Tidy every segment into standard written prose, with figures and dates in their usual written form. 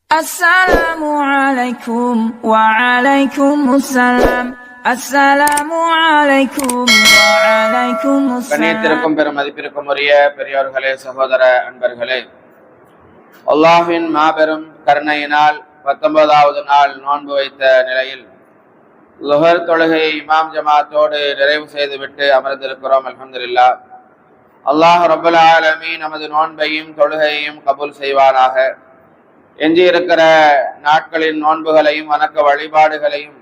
Assalamu alaikum wa alaikum assalam. Assalamu alaikum wa alaikum assalam. கண்ணியத்திற்கும் பெரும் மதிப்பிற்கும் உரிய பெரியோர்களே, சகோதர அன்பர்களே, அல்லாஹ்வின் மாபெரும் கருணையினால் 19வது நாள் நோன்பு வைத்த நிலையில் லுஹர் தொழுகையை இமாம் ஜமாத்தோடு நிறைவு செய்துவிட்டு அமர்ந்திருக்கிறோம். அல்ஹம்துலில்லாஹ். அல்லாஹ் ரப்பல் ஆலமீன் நமது நோன்பையும் தொழுகையையும் கபூல் செய்வானாக. எஞ்சியிருக்கிற நாட்களின் நோன்புகளையும் வணக்க வழிபாடுகளையும்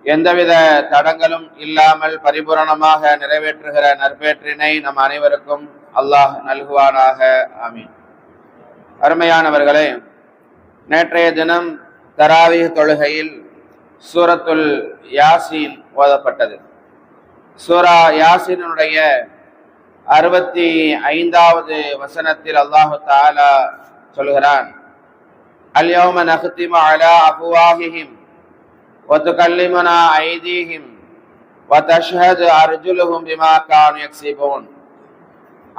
எந்தவித தடங்களும் இல்லாமல் பரிபூரணமாக நிறைவேற்றுகிற நற்பேற்றினை நம் அனைவருக்கும் அல்லாஹ் நல்குவானாக. ஆமீன். அருமையானவர்களே, நேற்றைய தினம் தராவீஹ் தொழுகையில் சூரத்துல் யாசீன் ஓதப்பட்டது. சூரா யாசீனுடைய 65வது வசனத்தில் அல்லாஹு தஆலா சொல்கிறான், அல்-யௌம நக்திமு அலா அஃப்வாஹிஹிம் வ துகல்லிமுனா ஐதீஹிம் வ தஷ்ஹது அர்ஜுலுஹும் பிமா கானூ யக்ஸிபூன்.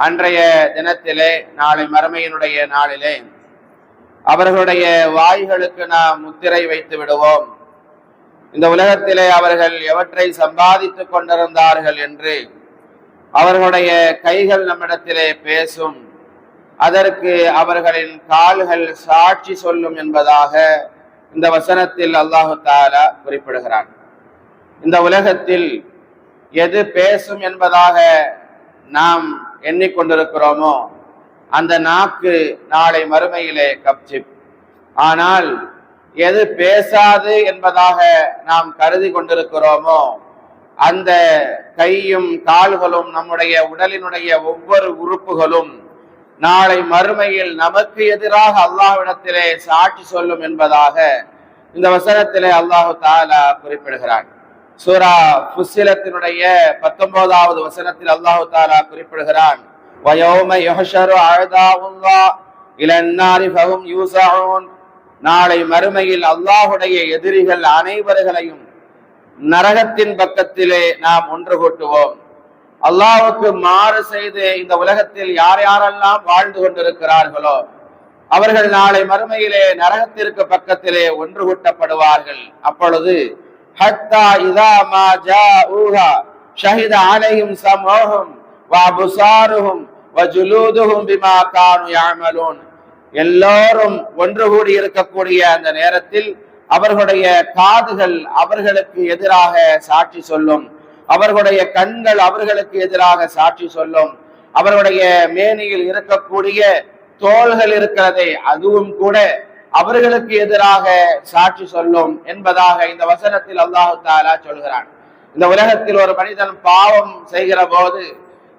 அன்றைய தினத்திலே, நாளை மறுமையினுடைய நாளிலே, அவர்களுடைய வாய்களுக்கு நாம் முத்திரை வைத்து விடுவோம். இந்த உலகத்திலே அவர்கள் எவற்றை சம்பாதித்துக் கொண்டிருந்தார்கள் என்று அவர்களுடைய கைகள் நம்மிடத்திலே பேசும், அதற்கு அவர்களின் கால்கள் சாட்சி சொல்லும் என்பதாக இந்த வசனத்தில் அல்லாஹு தஆலா குறிப்பிடுகிறான். இந்த உலகத்தில் எது பேசும் என்பதாக நாம் எண்ணிக்கொண்டிருக்கிறோமோ அந்த நாக்கு நாளை மறுமையிலே கப்சிப். ஆனால் எது பேசாது என்பதாக நாம் கருதி கொண்டிருக்கிறோமோ அந்த கையும் கால்களும், நம்முடைய உடலினுடைய ஒவ்வொரு உறுப்புகளும் நாளை மறுமையில் நமக்கு எதிராக அல்லாஹ்விடத்திலே சாட்சி சொல்லும் என்பதாக இந்த வசனத்திலே அல்லாஹு தஆலா குறிப்பிடுகிறான். சூரா ஃபுஸ்ஸிலத்தினுடைய 19வது வசனத்தில் அல்லாஹு தஆலா குறிப்பிடுகிறான், வயௌம யுஹ்ஷரு அஅதாஉல்லாஹ் இலன் நாரி ஃபஹும் யூஸஊன். நாளை மறுமையில் அல்லாஹுடைய எதிரிகள் அனைவர்களையும் நரகத்தின் பக்கத்திலே நாம் ஒன்று கூட்டுவோம். அல்லாஹ்வுக்கு மாறு செய்து இந்த உலகத்தில் யார் யாரெல்லாம் வாழ்ந்து கொண்டிருக்கிறார்களோ அவர்கள் நாளை மறுமையிலே நரகத்திற்கு பக்கத்திலே ஒன்று கூட்டப்படுவார்கள். அப்பொழுது ஹத்தா இதா மா ஜாஊஹா ஷஹித அலைஹிம் ஸம்ஊஹும் வ அப்சாருஹும் வ ஜுலூதுஹும் பிமா கானூ யஅமலூன். எல்லோரும் ஒன்று கூடி இருக்கக்கூடிய அந்த நேரத்தில் அவர்களுடைய காதுகள் அவர்களுக்கு எதிராக சாட்சி சொல்லும், அவர்களுடைய கண்கள் அவர்களுக்கு எதிராக சாட்சி சொல்லும், அவர்களுடைய மேனியில் இருக்கக்கூடிய தோள்கள் இருக்கிறதே அதுவும் கூட அவர்களுக்கு எதிராக சாட்சி சொல்லும் என்பதாக இந்த வசனத்தில் அல்லாஹு தஆலா சொல்கிறான். இந்த உலகத்தில் ஒரு மனிதன் பாவம் செய்கிற போது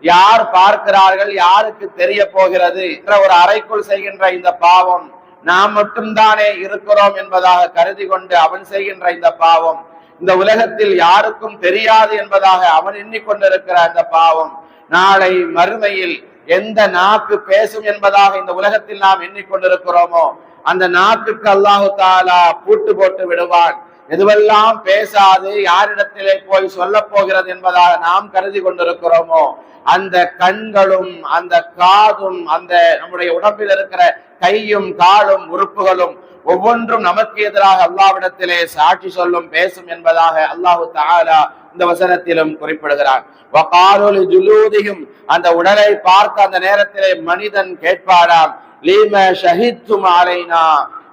யார் பார்க்கிறார்கள், யாருக்கு தெரிய போகிறது? ஒரு அறைக்குள் செய்கின்ற இந்த பாவம் நாம் மட்டும்தானே இருக்கிறோம் என்பதாக கருதி கொண்டு அவன் செய்கின்ற இந்த பாவம் இந்த உலகத்தில் யாருக்கும் தெரியாது என்பதாக அவன் எண்ணிக்கொண்டிருக்கிற அந்த பாவம் நாளை மறுமையில் எந்த நாக்கு பேசும் என்பதாக இந்த உலகத்தில் நாம் எண்ணிக்கொண்டிருக்கிறோமோ அந்த நாக்குக்கு அல்லாஹு தஆலா பூட்டு போட்டு விடுவான். எதுவெல்லாம் பேசாது, யாரிடத்திலே போய் சொல்ல போகிறது என்பதாக நாம் கருதி கொண்டிருக்கிறோமோ அந்த கண்களும் அந்த காதும் அந்த நம்முடைய உடம்பில் இருக்கிற கையும் காலும் உறுப்புகளும் ஒவ்வொன்றும் நமக்கு எதிராக அல்லாஹ்விடத்திலே சாட்சி சொல்லும், பேசும் என்பதாக அல்லாஹு தஆலா இந்த வசனத்திலும் குறிப்பிடுகிறான். வகாலு லிஜுலூதிஹிம், அந்த உடலை பார்க்க அந்த நேரத்திலே மனிதன் கேட்பாராம், லீம ஷஹித்தும் அலைனா.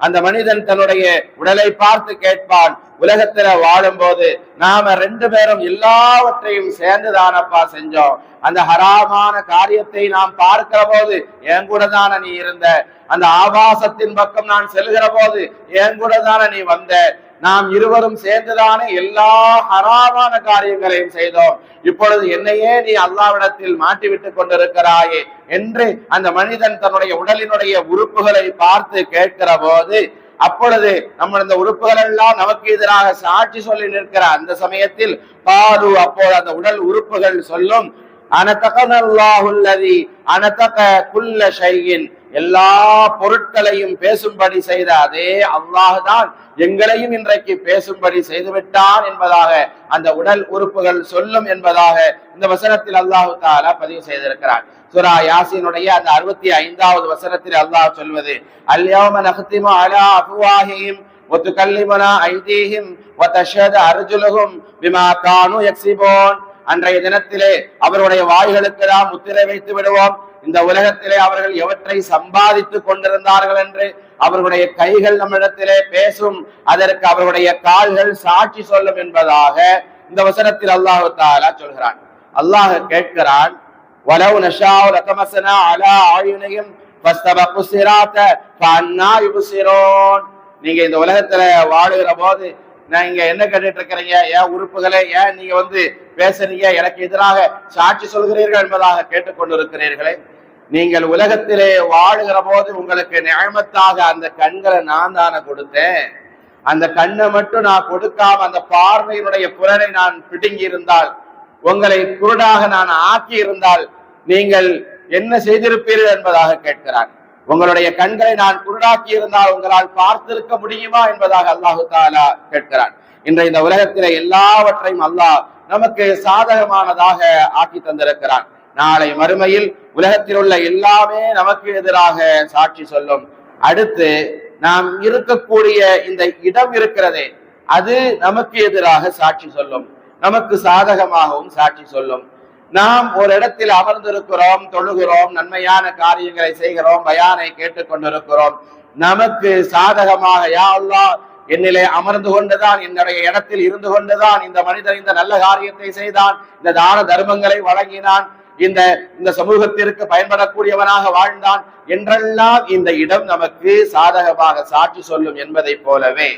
அந்த மனிதன் தன்னுடைய உடலை பார்த்து கேட்பான், உலகத்துல வாழும் போது நாம 2 பேரும் எல்லாவற்றையும் சேர்ந்துதானப்பா செஞ்சோம், அந்த ஹராமான காரியத்தை நாம் பார்க்கிற போது என் கூட தானே நீ இருந்த, அந்த ஆபாசத்தின் பக்கம் நான் செல்கிற போது என் கூட தானே நீ வந்த, நாம் இருவரும் சேர்ந்துதானே எல்லா ஹராமான காரியங்களையும் செய்தோம், இப்பொழுது என்னையே நீ அல்லாஹ்விடத்தில் மாட்டிவிட்டுக் கொண்டிருக்கிறாயே என்று அந்த மனிதன் தன்னுடைய உடலினுடைய உறுப்புகளை பார்த்து கேட்கிற போது அப்பொழுது நம்ம இந்த உறுப்புகள் எல்லாம் நமக்கு எதிராக சாட்சி சொல்லி நிற்கிற அந்த சமயத்தில் பாரு, அப்போது அந்த உடல் உறுப்புகள் சொல்லும், அனதகனல்லாஹுல்லதி அனதக குல்ல ஷைஇன், எல்லா பொருட்களையும் பேசும்படி செய்த அதே அல்லாஹ் தான் எங்களையும் இன்றைக்கு பேசும்படி செய்துவிட்டான் என்பதாக அந்த உடல் உறுப்புகள் சொல்லும் என்பதாக இந்த வசனத்தில் அல்லாஹு தஆலா பதிவு செய்திருக்கிறார். சூரா யாசீனுடைய அந்த 65வது வசனத்தில் அல்லாஹ் சொல்வது, அல்-யௌம நக்திமு அலா அஃப்வாஹிஹிம் வ துகல்லிமுனா ஐதீஹிம் வ தஷ்ஹது அர்ஜுலுஹும் பிமா கானூ யக்ஸிபூன். அன்றைய தினத்திலே அவருடைய வாய்களுக்கு நாம் முத்திரை வைத்து விடுவோம். இந்த உலகத்திலே அவர்கள் எவற்றை சம்பாதித்துக் கொண்டிருந்தார்கள் என்று அவர்களுடைய கைகள் நம்மிடத்திலே பேசும், அதற்கு அவருடைய கால்கள் சாட்சி சொல்லும் என்பதாக இந்த வசனத்தில் அல்லாஹு தஆலா சொல்கிறான். அல்லாஹ் கேட்கிறான், வலவ் நஷாஉ லதமஸனா அலா அயுனிஹிம் ஃபஸ்தபகு ஸிராத ஃபஅன்னா யுப்ஸிரூன். நீங்க இந்த உலகத்துல வாழுகிற போது நீங்க என்ன கேட்டுட்டு இருக்கிறீங்க? ஏன் உறுப்புகளே, ஏன் நீங்க பேசுறீங்க, எனக்கு எதிராக சாட்சி சொல்கிறீர்கள் என்பதாக கேட்டுக்கொண்டிருக்கிறீர்களே. நீங்கள் உலகத்திலே வாழுகிற போது உங்களுக்கு நியமத்தாக அந்த கண்களை நான் தானே கொடுத்தேன். அந்த கண்ணை மட்டும் நான் கொடுக்காம அந்த பார்வையினுடைய புலனை நான் பிடுங்கி இருந்தால், உங்களை குருடாக நான் ஆக்கி இருந்தால் நீங்கள் என்ன செய்திருப்பீர்கள் என்பதாக கேட்கிறான். உங்களுடைய கண்களை நான் குருடாக்கி இருந்தால் உங்களால் பார்த்திருக்க முடியுமா என்பதாக அல்லாஹு தஆலா கேட்கிறான். இன்றைய இந்த உலகத்திலே எல்லாவற்றையும் அல்லாஹ் நமக்கு சாதகமானதாக ஆக்கி தந்திருக்கிறான். நாளை மறுமையில் உலகத்தில் உள்ள எல்லாமே நமக்கு எதிராக சாட்சி சொல்லும். அடுத்து நாம் இருக்கக்கூடிய இந்த இடம் இருக்கிறதே, அது நமக்கு எதிராக சாட்சி சொல்லும், நமக்கு சாதகமாகவும் சாட்சி சொல்லும். நாம் ஒரு இடத்தில் அமர்ந்திருக்கிறோம், தொழுகிறோம், நன்மையான காரியங்களை செய்கிறோம், பயானை கேட்டுக்கொண்டிருக்கிறோம். நமக்கு சாதகமாக, யா அல்லாஹ் என்னிலே அமர்ந்து கொண்டுதான், என்னுடைய இடத்தில் இருந்து கொண்டுதான் இந்த மனிதன் இந்த நல்ல காரியத்தை செய்தான், இந்த தான தர்மங்களை வழங்கினான், இந்த சமூகத்திற்கு பயன்படக்கூடியவனாக வாழ்ந்தான் என்றெல்லாம் இந்த இடம் நமக்கு சாதகமாக சாட்சி சொல்லும் என்பதை போலவே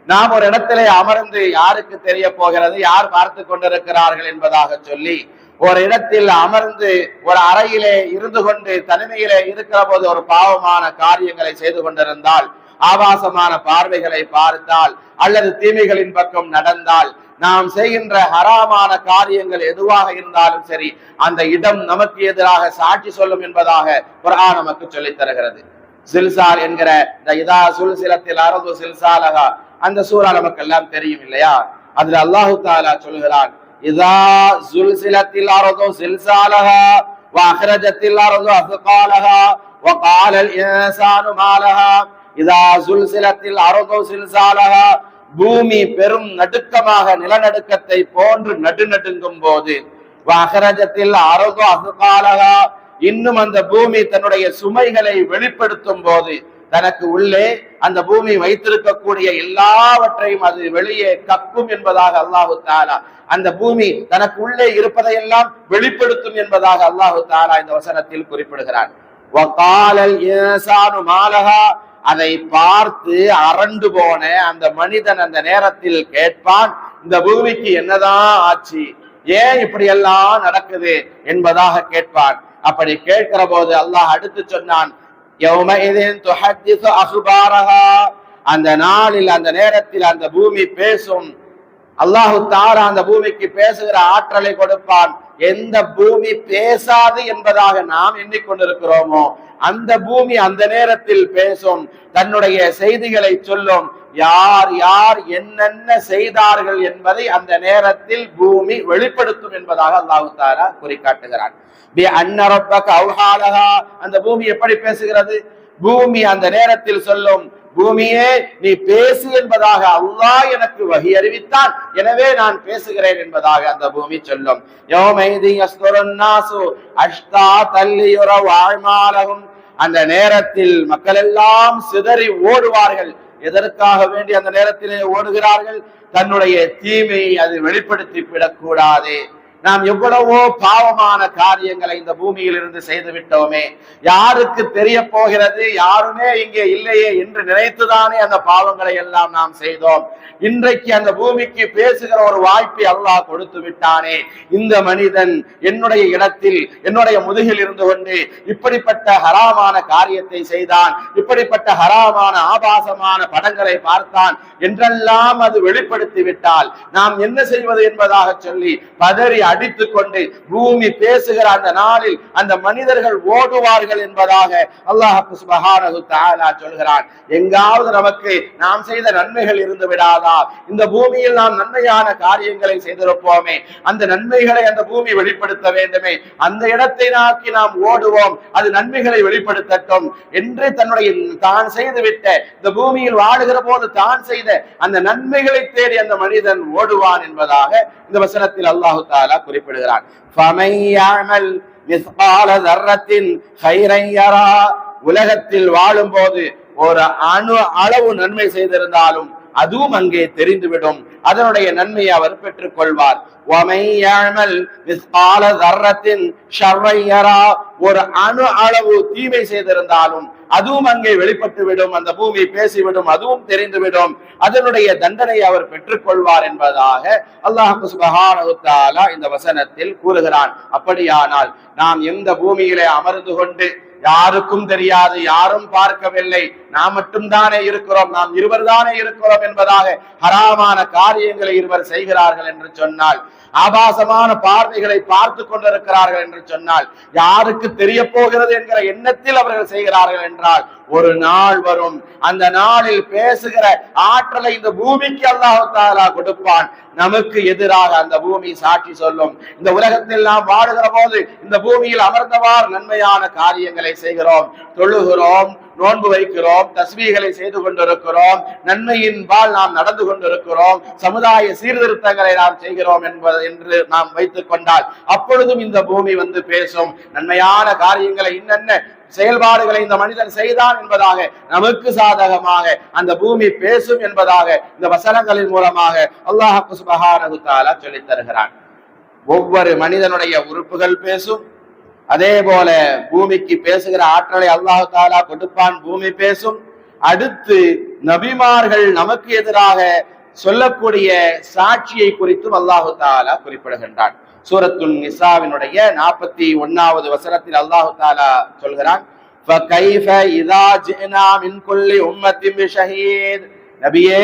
நாம் ஒரு இடத்திலே அமர்ந்து யாருக்கு தெரிய போகிறது, யார் பார்த்து கொண்டிருக்கிறார்கள் என்பதாக சொல்லி ஒரு இடத்தில் அமர்ந்து ஒரு அறையிலே இருந்து கொண்டு தனிமையிலே இருக்கிற போது ஒரு பாவமான காரியங்களை செய்து கொண்டிருந்தால், ஆபாசமான பார்வைகளை பார்த்தால் அல்லது தீமைகளின் பக்கம் நடந்தால், நாம் செய்கின்ற ஹராமான காரியங்கள் எதுவாக இருந்தாலும் சரி, அந்த இடம் நமக்கு எதிராக சாட்சி சொல்லும் என்பதாக குர்ஆன் நமக்கு சொல்லித் தருகிறது. சில்சால் என்கிற இந்த இதா சுல்சிலத்தில் அரது சில்சாலகா அந்த சூரா நமக்கு எல்லாம் தெரியும் இல்லையா? அதுல அல்லாஹு தஆலா சொல்கிறான், இதா சுல்சிலத்தில் அரது சில்சாலகா வ அக்ரஜத்தில் அரது அஸ்காலஹா வ காலல் இன்சானு மாலஹா. இதா சுல்சிலத்தில் அரது சில்சாலஹா, பூமி பெரும் நடுக்கமாக நிலநடுக்கத்தை போன்று நடுநடுங்கும் போது, வ அக்ரஜத்தில் அரது அஸ்காலஹா, இன்னும் அந்த பூமி தன்னுடைய சுமைகளை வெளிப்படுத்தும் போது, தனக்கு உள்ளே அந்த பூமி வைத்திருக்கக்கூடிய எல்லாவற்றையும் அது வெளியே கக்கும் என்பதாக அல்லாஹு தஆலா, அந்த பூமி தனக்கு உள்ளே இருப்பதையெல்லாம் வெளிப்படுத்தும் என்பதாக அல்லாஹு தஆலா இந்த வசனத்தில் குறிப்பிடுகிறார். வகாலல் இன்சானு மாலஹா, அதை பார்த்து அரண்டு போன அந்த மனிதன் அந்த நேரத்தில் கேட்பான், இந்த பூமிக்கு என்னதான் ஆச்சு, ஏன் இப்படி எல்லாம் நடக்குது என்பதாக கேட்பான். அப்படி கேட்கிற போது அல்லாஹ் அடுத்து சொன்னான், அந்த நாளில் அந்த நேரத்தில் அந்த பூமி பேசும். அல்லாஹு தஆலா அந்த பூமிக்கு பேசுகிற ஆற்றலை கொடுப்பான். எந்த பூமி பேசாது என்பதாக நாம் எண்ணிக்கொண்டிருக்கிறோமோ அந்த பூமி அந்த நேரத்தில் பேசும், தன்னுடைய செய்திகளை சொல்லும். யார் யார் என்னென்ன செய்தார்கள் என்பதை அந்த நேரத்தில் பூமி வெளிப்படுத்தும் என்பதாக அல்லாஹு தஆலா குறிக்காட்டுகிறான். அந்த பூமி எப்படி பேசுகிறது? பூமி அந்த நேரத்தில் சொல்லும், பூமியே நீ பேசு என்பதாக அல்லாஹ் எனக்கு வஹி அறிவித்தான், எனவே நான் பேசுகிறேன் என்பதாக அந்த பூமி சொல்லும். அந்த நேரத்தில் மக்கள் எல்லாம் சிதறி ஓடுவார்கள். எதற்காக வேண்டி அந்த நேரத்திலே ஓடுகிறார்கள்? தன்னுடைய தீமையை அது வெளிப்படுத்தி விடக்கூடாது. நாம் எவ்வளவோ பாவமான காரியங்களை இந்த பூமியில் இருந்து செய்து விட்டோமே, யாருக்கு தெரிய போகிறது? யாருமே இங்கே இல்லையே என்று நினைத்துதானே அந்த பாவங்களை எல்லாம் நாம் செய்தோம். இன்றைக்கு அந்த பூமிக்கு பேசுகிற ஒரு வாய்ப்பை அல்லாஹ் கொடுத்து விட்டானே. இந்த மனிதன் என்னுடைய இடத்தில் என்னுடைய முதுகில் இருந்து கொண்டு இப்படிப்பட்ட ஹராமான காரியத்தை செய்தான், இப்படிப்பட்ட ஹராமான ஆபாசமான படங்களை பார்த்தான் என்றெல்லாம் அது வெளிப்படுத்தி விட்டால் நாம் என்ன செய்வது என்பதாக சொல்லி பதறி அடித்துக் கொண்டு பூமி பேசுகிற அந்த நாளில் அந்த மனிதர்கள் ஓடுவார்கள் என்பதாக அல்லாஹ் சுப்ஹானஹு தஆலா சொல்கிறான். எங்காவது நமக்கு நாம் செய்த நன்மைகள் இருந்து விடாதா? இந்த பூமியில் நாம் நன்மையான காரியங்களை செய்திருப்போமே, அந்த நன்மைகளை அந்த பூமி வெளிப்படுத்த வேண்டுமே, அந்த இடத்தை நோக்கி நாம் ஓடுவோம், அது நன்மைகளை வெளிப்படுத்தட்டும் என்று தன்னுடைய தான் செய்துவிட்ட இந்த பூமியில் வாழுகிற போது தான் செய்த அந்த நன்மைகளை தேடி அந்த மனிதன் ஓடுவான் என்பதாக இந்த வசனத்தில் அல்லாஹு தஆலா குறிப்பிடுகிறான். உலகத்தில் வாழும் போது ஒரு அணு அளவு நன்மை செய்திருந்தாலும் அதுவும் அங்கே தெரிந்துவிடும், அதனுடைய நன்மையை அவர் பெற்றுக் கொள்வார். ஒரு அணு அளவு தீமை செய்திருந்தாலும் அதுவும் அங்கே வெளிப்பட்டு விடும், அந்த பூமி பேசிவிடும், அதுவும் தெரிந்துவிடும், அதனுடைய தண்டனை அவர் பெற்றுக் கொள்வார் என்பதாக அல்லாஹ் சுப்ஹானஹு தஆலா இந்த வசனத்தில் கூறுகிறான். அப்படியானால் நாம் எந்த பூமியிலே அமர்ந்து கொண்டு யாருக்கும் தெரியாது, யாரும் பார்க்கவில்லை, நாம் மட்டும்தானே இருக்கிறோம், நாம் இருவர் தானே இருக்கிறோம் என்பதாக ஹராமான காரியங்களை இருவர் செய்கிறார்கள் என்று சொன்னால், ஆபாசமான பார்வைகளை பார்த்து கொண்டிருக்கிறார்கள் என்று சொன்னால், யாருக்கு தெரிய போகிறது என்கிற எண்ணத்தில் அவர்கள் செய்கிறார்கள் என்றால், ஒரு நாள் வரும், அந்த நாளில் பேசுகிற ஆற்றலை இந்த பூமிக்கு அல்லாஹ் தஆலா கொடுப்பான். நமக்கு எதிராக அந்த பூமி சாட்சி சொல்லும். இந்த உலகத்தில் நாம் வாழுகிற போது இந்த பூமியில் அமர்ந்தவாறு நன்மையான காரியங்களை செய்கிறோம், தொழுகிறோம், நோன்பு வைக்கிறோம், தஸ்பீகளை செய்து கொண்டிருக்கிறோம், நன்மையின் பால் நாம் நடந்து கொண்டிருக்கிறோம், சமுதாய சீர்திருத்தங்களை நாம் செய்கிறோம் என்று நாம் வைத்துக் கொண்டால் அப்பொழுதும் இந்த பூமி வந்து பேசும். நன்மையான காரியங்களை இன்னென்ன செயல்பாடுகளை இந்த மனிதன் செய்தான் என்பதாக நமக்கு சாதகமாக அந்த பூமி பேசும் என்பதாக இந்த வசனங்களின் மூலமாக அல்லாஹ் சுப்ஹானஹு தஆலா சொல்லித் தருகிறான். ஒவ்வொரு மனிதனுடைய உறுப்புகள் பேசும், அதே போல பூமிக்கு பேசுகிற ஆற்றலை அல்லாஹ் தஆலா கொடுப்பான், பூமி பேசும். அடுத்து நபிமார்கள் நமக்கு எதிராக சொல்லக்கூடிய சாட்சியை குறித்தும் அல்லாஹ் தஆலா குறிப்பிடுகின்றான். சூரத்துன் நிசாவினுடைய 41வது வசனத்தில் அல்லாஹ் தஆலா சொல்கிறான், ஃபகைஃப இதா ஜினா மின் குல்லி உம்மத்தின் பிஷஹீத். நபியே,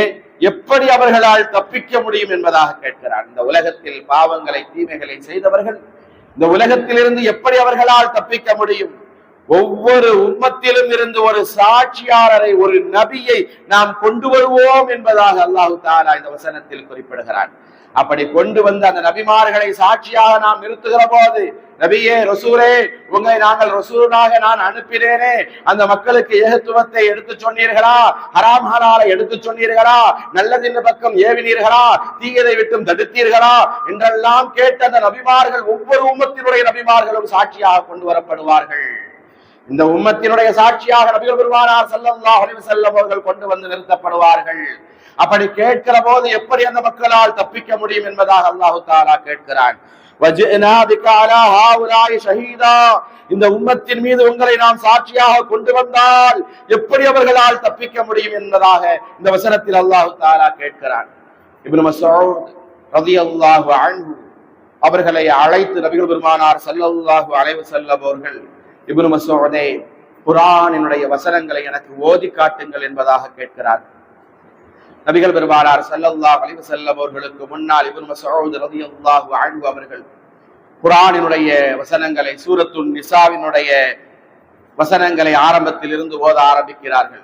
எப்படி அவர்களால் தப்பிக்க முடியும் என்பதாக கேட்கிறார். இந்த உலகத்தில் பாவங்களை தீமைகளை செய்தவர்கள் இந்த உலகத்திலிருந்து எப்படி அவர்களால் தப்பிக்க முடியும்? ஒவ்வொரு உம்மத்திலும் இருந்து ஒரு சாட்சியாளரை, ஒரு நபியை நாம் கொண்டு வருவோம் என்பதாக அல்லாஹ் தஆலா இந்த வசனத்தில் குறிப்பிடுகிறார். அப்படி கொண்டு வந்த அந்த நபிமார்களை சாட்சியாக நாம் நிறுத்துகிற போது, நபியே, ரசூலே, உங்களை நாங்கள் ரசூலாக நான் அனுப்பினேனே, அந்த மக்களுக்கு ஏகத்துவத்தை எடுத்து சொன்னீர்களா? ஹராம் ஹலாலை எடுத்து சொன்னீர்களா? நல்லதின் பக்கம் ஏவினீர்களா? தீயதை விட்டும் தடுத்தீர்களா? என்றெல்லாம் கேட்ட அந்த நபிமார்கள், ஒவ்வொரு உம்மத்தினுடைய நபிமார்களும் சாட்சியாக கொண்டு வரப்படுவார்கள். இந்த உம்மத்தினுடைய சாட்சியாக நபிகள் பெருமானார் ஸல்லல்லாஹு அலைஹி வஸல்லம் அவர்கள் கொண்டு வந்து நிறுத்தப்படுவார்கள். அப்படி கேட்கிற போது எப்படி அந்த மக்களால் தப்பிக்க முடியும் என்பதாக அல்லாஹ் தஆலா கேட்கிறான். வஜ்னா பிக அலா ஹாஉலாஇ ஷஹீதா. இந்த உம்மத்தின் மீது உங்களை நாம் சாட்சியாக கொண்டு வந்தால் எப்படி அவர்களால் தப்பிக்க முடியும் என்பதாக இந்த வசனத்தில் அல்லாஹ் தஆலா கேட்கிறான். இப்னு மஸ்ஊத் ரலியல்லாஹு அன்ஹு அவர்களை அழைத்து நபிகள் பெருமானார் ஸல்லல்லாஹு அலைஹி வஸல்லம் அவர்கள், இப்னு மஸ்ஊதே, குர்ஆனினுடைய வசனங்களை எனக்கு ஓதி காட்டுங்கள் என்பதாக கேட்கிறார். நபிகள் பெருமானார் ஸல்லல்லாஹு அலைஹி வஸல்லம் அவர்களுக்கு முன்னால் இப்னு மஸ்ஊத் ரலியல்லாஹு அன்ஹு அவர்கள் குர்ஆனினுடைய வசனங்களை, சூரத்துன் நிசாவினுடைய வசனங்களை ஆரம்பத்தில் இருந்து ஓத ஆரம்பிக்கிறார்கள்.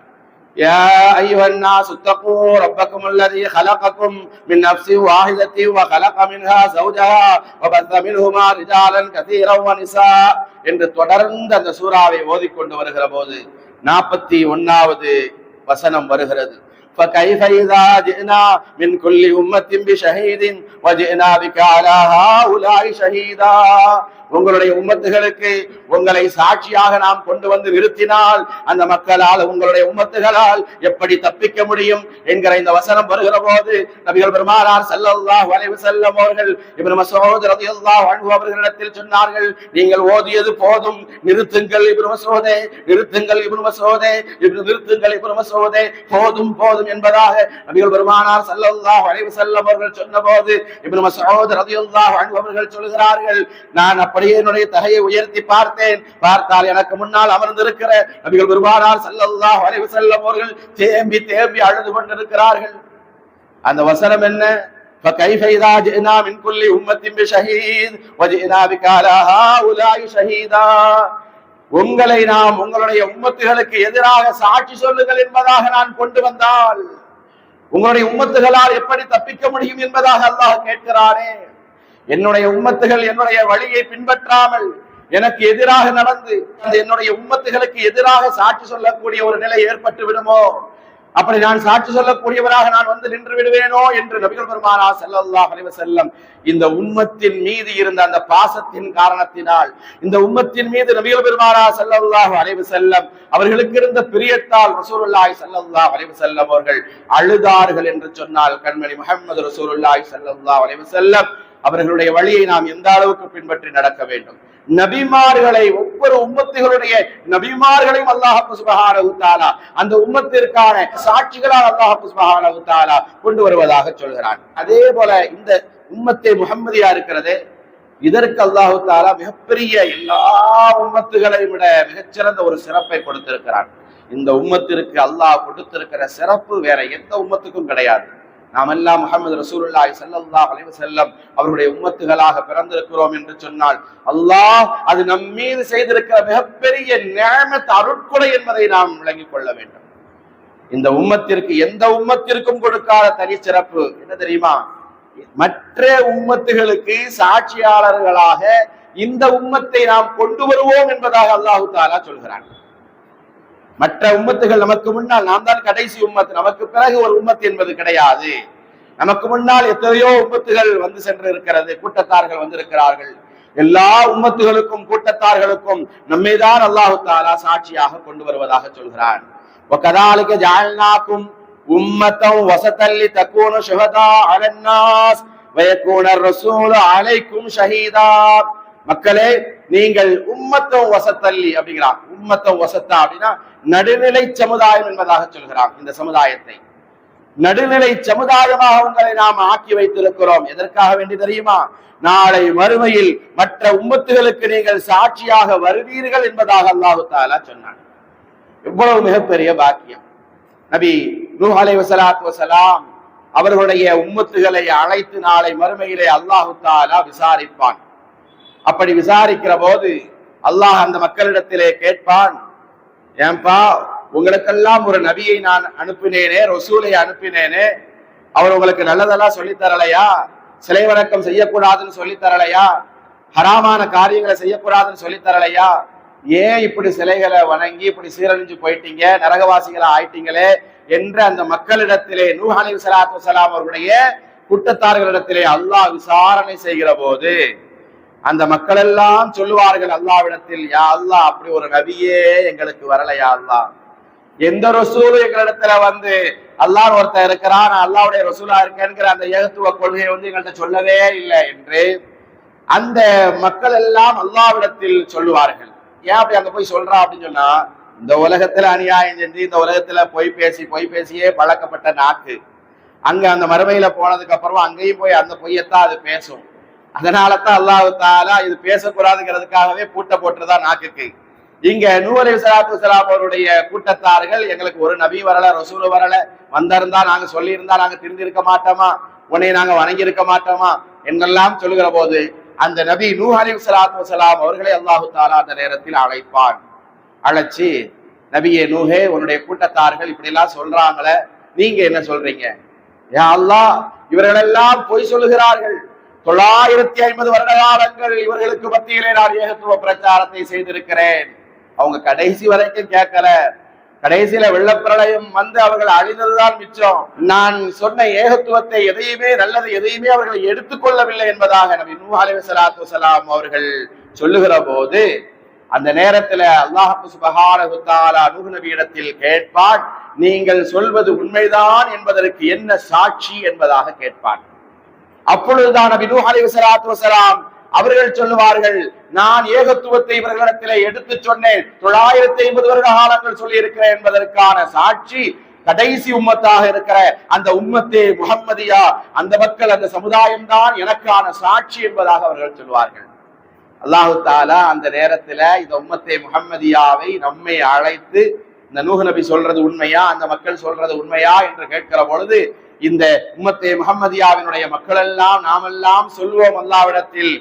யா அய்யுஹன் நாஸ் தக்கூ ரப்பக்கும் அல்லதி خلقكم من نفس واحدة وخلق منها زوجها وبث منهما رجالا كثيرا ونساء என்று தொடர்ந்து அந்த சூராவை ஓதிக்கொண்டு வருகிற போது 41வது வசனம் வருகிறது. فكيف إذا جئنا من كل أمة بشهيد وجئنا بك على هؤلاء شهيدا. உங்களுடைய உம்மத்துகளுக்கு உங்களை சாட்சியாக நாம் கொண்டு வந்து நிறுத்தினால் அந்த மக்களால், உங்களுடைய உம்மத்துகளால் எப்படி தப்பிக்க முடியும் என்கிற இந்த வசனம் வருகிற போது நபிகள் பெருமானார் ஸல்லல்லாஹு அலைஹி வஸல்லம் அவர்கள் இப்னு மஸ்ஊத் ரலியல்லாஹு அன்ஹு அவர்களிடத்தில் சொன்னார்கள், நீங்கள் ஓதியது போதும், நிறுத்துங்கள் இப்னு மஸ்ஊதே, நிறுத்துங்கள் இப்னு மஸ்ஊதே, நிறுத்துங்கள் இப்னு மஸ்ஊதே, போதும் போதும் என்பதாக நபிகள் பெருமானார் ஸல்லல்லாஹு அலைஹி வஸல்லம் அவர்கள் சொன்னபோது இப்னு மஸ்ஊத் ரலியல்லாஹு அன்ஹு அவர்கள் சொல்கிறார்கள், நான் அப்படியே என்னுடைய தகையை உயர்த்தி பார்த்தால் எனக்கு முன்னால் அமர்ந்திருக்கிற நபிகள் பெருமானார் ஸல்லல்லாஹு அலைஹி வஸல்லம் அவர்கள் தேம்பி தேம்பி அழுது கொண்டிருக்கிறார்கள். அந்த வசனம் என்ன? فكيف إذا جئنا من كل أمة بشهيد وجئنا بك على هؤلاء شهيدا. உங்களை நாம் உங்களுடைய உம்மத்துகளுக்கு எதிராக சாட்சி சொல்லுங்கள் என்பதாக நான் கொண்டு வந்தால் உங்களுடைய உம்மத்துகளால் எப்படி தப்பிக்க முடியும் என்பதாக அல்லாஹ் கேட்கிறானே. என்னுடைய உம்மத்துகள் என்னுடைய வழியை பின்பற்றாமல் எனக்கு எதிராக நடந்து என்னுடைய உம்மத்துகளுக்கு எதிராக சாட்சி சொல்லக்கூடிய ஒரு நிலை ஏற்பட்டு விடுமோ, அப்படி நான் சாட்சி சொல்லக்கூடியவராக நான் வந்து நின்று விடுவேனோ என்று நபிகள் பெருமானார் ஸல்லல்லாஹு அலைஹி வஸல்லம் இந்த உம்மத்தின் மீது இருந்த அந்த பாசத்தின் காரணத்தினால், இந்த உம்மத்தின் மீது நபிகள் பெருமானார் ஸல்லல்லாஹு அலைஹி வஸல்லம் அவர்களுக்கு இருந்த பிரியத்தால் ரசூலுல்லாஹி ஸல்லல்லாஹு அலைஹி வஸல்லம் அவர்கள் அழுதார்கள் என்று சொன்னால் கண்மணி முஹம்மது ரசூலுல்லாஹி ஸல்லல்லாஹு அலைஹி வஸல்லம் அவர்களுடைய வழியை நாம் எந்த அளவுக்கு பின்பற்றி நடக்க வேண்டும். நபிமார்களை ஒவ்வொரு உம்மத்துகளுடைய நபிமார்களையும் அல்லாஹ் சுப்ஹானஹு வ தஆலா அந்த உம்மத்திற்கான சாட்சிகளால் அல்லாஹ் சுப்ஹானஹு வ தஆலா கொண்டு வருவதாக சொல்கிறான். அதே போல இந்த உம்மத்தை முஹம்மதியா இருக்கிறது, இதற்கு அல்லாஹ் தஆலா மிகப்பெரிய எல்லா உம்மத்துகளையும் விட மிகச்சிறந்த ஒரு சிறப்பை கொடுத்திருக்கிறான். இந்த உம்மத்திற்கு அல்லாஹ் கொடுத்திருக்கிற சிறப்பு வேற எந்த உம்மத்துக்கும் கிடையாது. நாம் எல்லாம் முஹம்மது ரசூலுல்லாஹி ஸல்லல்லாஹு அலைஹி வஸல்லம் அவருடைய உம்மத்துகளாக பிறந்திருக்கிறோம் என்று சொன்னால் அல்லாஹ் அது நம் மீது செய்திருக்கிற மிகப்பெரிய நிஅமத் அருட்கொடை என்பதை நாம் விளங்கிக் கொள்ள வேண்டும். இந்த உம்மத்திற்கு எந்த உம்மத்திற்கும் கொடுக்காத தனி சிறப்பு என்ன தெரியுமா? மற்ற உம்மத்துகளுக்கு சாட்சியாளர்களாக இந்த உம்மத்தை நாம் கொண்டு வருவோம் என்பதாக அல்லாஹ் தஆலா சொல்கிறான். மற்ற உம்மத்துகள் நமக்கு முன்னால் நாம் தான் கடைசி உம்மத், நமக்கு பிறகு ஒரு உம்மத் என்பது கிடையாது. நமக்கு முன்னால் எத்தனையோ உம்மத்துகள் வந்து சென்று இருக்கிறது, கூட்டத்தார்கள் வந்திருக்கிறார்கள். எல்லா உம்மத்துகளுக்கும் கூட்டத்தார்களுக்கும் நம்மைதான் அல்லாஹ் தஆலா சாட்சியாக கொண்டு வருவதாக சொல்கிறான். وَكَذَلِكَ جَعَلْنَاكُمْ أُمَّةً وَسَطًا لِتَكُونُوا شُهَدَاءَ عَلَى النَّاسِ وَيَكُونَ الرَّسُولُ عَلَيْكُمْ شَهِيدًا. மக்களே, நீங்கள் உம்மத்தம் வசத்தல்லி அப்படிங்கிறான். உம்மத்தம் வசத்தா அப்படின்னா நடுநிலை சமுதாயம் என்பதாக சொல்கிறான். இந்த சமுதாயத்தை நடுநிலை சமுதாயமாக உங்களை நாம் ஆக்கி வைத்திருக்கிறோம். எதற்காக வேண்டி தெரியுமா? நாளை மறுமையில் மற்ற உம்மத்துகளுக்கு நீங்கள் சாட்சியாக வருவீர்கள் என்பதாக அல்லாஹ் தஆலா சொன்னான். எவ்வளவு மிகப்பெரிய பாக்கியம்! நபி நூஹ் அலைஹிஸ்ஸலாத்து வஸலாம் அவர்களுடைய உம்மத்துகளை அழைத்து நாளை மறுமையிலே அல்லாஹ் தஆலா விசாரிப்பான். அப்படி விசாரிக்கிற போது அல்லாஹ் அந்த மக்களிடத்திலே கேட்பான், ஏன்பா உங்களுக்கெல்லாம் ஒரு நபியை நான் அனுப்பினேனே, ரசூலை அனுப்பினேனே, அவர் உங்களுக்கு நல்லதெல்லாம் சொல்லித் தரலையா? சிலை வணக்கம் செய்யக்கூடாதுன்னு சொல்லித் தரலையா? ஹராமான காரியங்களை செய்யக்கூடாதுன்னு சொல்லித் தரலையா? ஏன் இப்படி சிலைகளை வணங்கி இப்படி சீரழிஞ்சு போயிட்டீங்க, நரகவாசிகளா ஆயிட்டீங்களே என்ற அந்த மக்களிடத்திலே நூஹ் அலைஹிஸ்ஸலாத்து வஸலாம் அவர்களுடைய கூட்டத்தார்களிடத்திலே அல்லாஹ் விசாரணை செய்கிற போது அந்த மக்கள் எல்லாம் சொல்லுவார்கள் அல்லாஹ்விடத்தில், யா அல்லாஹ் அப்படி ஒரு நபியே எங்களுக்கு வரலையா அல்லாஹ், எந்த ரசூலும் எங்களிடத்துல வந்து அல்லாஹ் ஒருத்தர் இருக்கிறான், நான் அல்லாஹ்வுடைய ரசூலா இருக்கேன்கிற அந்த ஏகத்துவ கொள்கையை வந்து எங்கள்கிட்ட சொல்லவே இல்லை என்று அந்த மக்கள் எல்லாம் அல்லாஹ்விடத்தில் சொல்லுவார்கள். ஏன் அப்படி அங்க போய் சொல்றா அப்படின்னு சொன்னா, இந்த உலகத்துல அநியாயம் செஞ்சு இந்த உலகத்துல பொய் பேசியே பழக்கப்பட்ட நாக்கு அங்க அந்த மறுமையில போனதுக்கு அப்புறமா அங்கேயும் போய் அந்த பொய்யத்தான் அது பேசும். அதனாலதான் அல்லாஹ் தஆலா இது பேசக்கூடாதுங்கிறதுக்காகவே பூட்ட போட்டுதான் நாக்குக்கு. இங்க நூஹ் அலைஹிஸ்ஸலாத்து வஸலாம் அவருடைய கூட்டத்தார்கள் எங்களுக்கு ஒரு நபி வரல, ரசூல் வரல, வந்திருந்தா நாங்க சொல்லி இருந்தா நாங்க திருந்திருக்க மாட்டோமா, உன்னை நாங்க வணங்கி இருக்க மாட்டோமா என்றெல்லாம் சொல்லுகிற போது அந்த நபி நூஹ் அலைஹிஸ்ஸலாத்து வஸலாம் அவர்களை அல்லாஹ் தஆலா அந்த நேரத்தில் அழைப்பான். அழைச்சி, நபியே நூஹே, உன்னுடைய கூட்டத்தார்கள் இப்படி எல்லாம் சொல்றாங்களே, நீங்க என்ன சொல்றீங்க? யா அல்லாஹ், இவர்களெல்லாம் பொய் சொல்லுகிறார்கள். 950 வருட காலங்கள் இவர்களுக்கு மத்தியிலே நான் ஏகத்துவ பிரச்சாரத்தை செய்திருக்கிறேன். அவங்க கடைசி வரைக்கும் கேட்கல. கடைசியில வெள்ளப்பிரளயம் வந்து அவர்கள் அழிந்ததுதான் மிச்சம். நான் சொன்ன ஏகத்துவத்தை எதையுமே, நல்லது எதையுமே அவர்கள் எடுத்துக்கொள்ளவில்லை என்பதாக நபி நூஹ் அலைஹிஸ்ஸலாத்து வஸலாம் அவர்கள் சொல்லுகிற போது அந்த நேரத்துல அல்லாஹ் சுப்ஹானஹு வ தஆலா நூஹ் நபியிடத்தில் கேட்பான், நீங்கள் சொல்வது உண்மைதான் என்பதற்கு என்ன சாட்சி என்பதாக கேட்பான். அப்பொழுதுதான் நபி நூஹ் அலைஹிஸ்ஸலாத்து வஸலாம் அவர்கள் சொல்லுவார்கள், நான் ஏகத்துவத்தை இவர்களிடத்திலே எடுத்து சொன்னேன், 950 வருட காலங்கள் சொல்லி இருக்கிறேன் என்பதற்கான சாட்சி கடைசி உம்மத்தாக இருக்கிற அந்த உம்மத்தே முஹம்மதியா, அந்த மக்கள், அந்த சமுதாயம் தான் எனக்கான சாட்சி என்பதாக அவர்கள் சொல்வார்கள். அல்லாஹ் தஆலா அந்த நேரத்துல இந்த உம்மத்தே முஹம்மதியாவை நம்மை அழைத்து இந்த நூஹ் நபி சொல்றது உண்மையா, அந்த மக்கள் சொல்றது உண்மையா என்று கேட்கிற பொழுது இந்த உம்மத்தே முஹம்மதியாவினுடைய மக்கள் எல்லாம் நாமெல்லாம் சொல்வோம் அல்லாஹ்விடத்தில்,